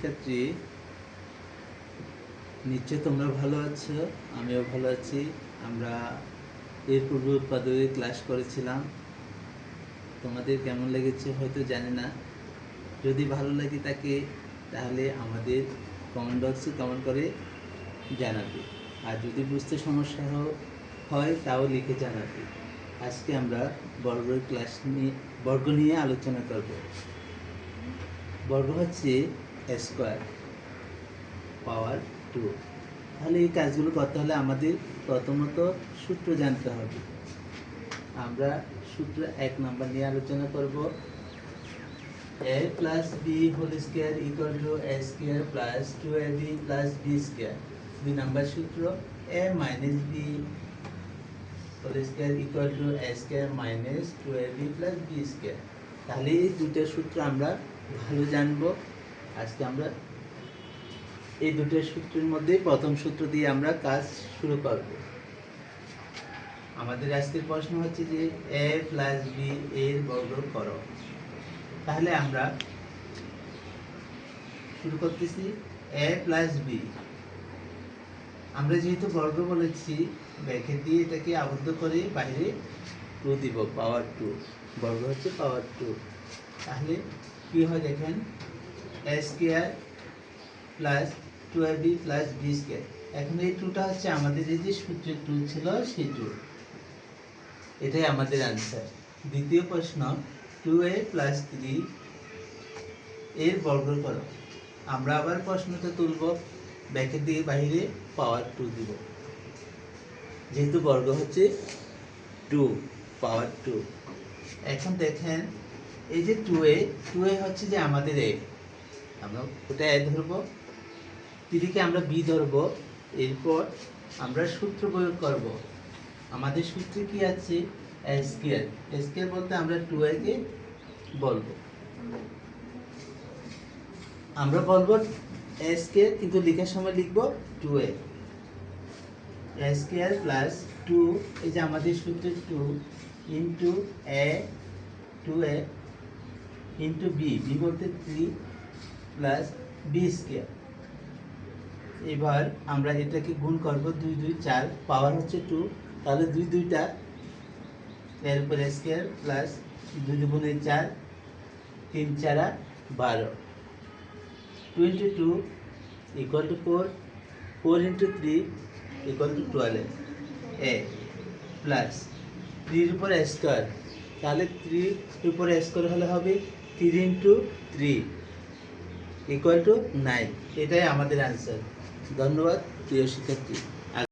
শিক্ষার্থী, নিশ্চয় তোমরা ভালো আছো, আমিও ভালো আছি। আমরা এর পূর্বে উৎপাদকের ক্লাস করেছিলাম। তোমাদের কেমন লেগেছে হয়তো জানি না। যদি ভালো লাগে থাকে তাহলে আমাদের কমেন্ট বক্সে কমেন্ট করে জানাবে, আর যদি বুঝতে সমস্যা হয় তাও লিখে জানাবে। আজকে আমরা বর্গ নিয়ে আলোচনা করব। বর্গ হচ্ছে স্কোয়ার পাওয়ার 2। তাহলে এই কাজগুলো করতে হলে আমাদের প্রথমত সূত্র জানতে হবে। আমরা সূত্র 1 নম্বর নিয়ে আলোচনা করব। a plus b whole square equal to a square plus 2ab plus b square। 2 নম্বর সূত্র a minus b whole square equal to a square minus 2ab plus b square। তাহলে এই দুটো সূত্র আমরা ভালো জানবো। আজকে আমরা এই দুটো সূত্রের মধ্যে প্রথম সূত্র দিয়ে আমরা কাজ শুরু করব। আমাদের আজকের প্রশ্ন হচ্ছে যে a plus b এর বর্গ করো। তাহলে আমরা শুরু করতেছি a plus b। আমরা যেহেতু বর্গ বলেছি, ব্র্যাকেট দিয়ে এটাকে আবদ্ধ করে বাইরে 2 দিব, পাওয়ার 2। বর্গ হচ্ছে পাওয়ার 2। তাহলে কি হয় দেখেন, a square plus 2ab plus b square. এখন এই 2টা হচ্ছে আমাদের এই যে সূত্রে 2 ছিল সেই 2, এটাই আমাদের आंसर। দ্বিতীয় প্রশ্ন 2a প্লাস 3 এর বর্গ করো। আমরা আবার প্রশ্নটা তুলব, ব্র্যাকেট দিয়ে বাইরে পাওয়ার 2 দিব, যেহেতু বর্গ হচ্ছে 2 পাওয়ার 2। এখন দেখেন এই যে 2a হচ্ছে যে আমাদের a, আমরা ওটা a ধরব, 3 কে আমরা b ধরব। এরপর আমরা সূত্র প্রয়োগ করব। আমাদের সূত্রে কি আছে, a স্কয়ার। a স্কয়ার বলতে আমরা 2a কে বলবো, আমরা বলবো a স্কয়ার, কিন্তু লেখার সময় লিখব 2a। a স্কয়ার প্লাস 2, এই যে আমাদের সূত্রে 2 into a 2a into b, b বলতে 3 প্লাস b স্কয়ার। এবার আমরা এটাকে গুণ করব, 2 2 4, পাওয়ার হচ্ছে 2। তাহলে 2 2টা, এর উপর স্কয়ার প্লাস 2 দুগুণে 4, 3 4 12, 22 equal to 4, 4 into 3 equal to 12 a plus 3 এর উপর স্কয়ার। তাহলে 3 এর উপর স্কয়ার হলে হবে 3 ইন্টু 3 ইকুয়াল টু 9। এটাই আমাদের आंसर। ধন্যবাদ প্রিয় শিক্ষার্থী।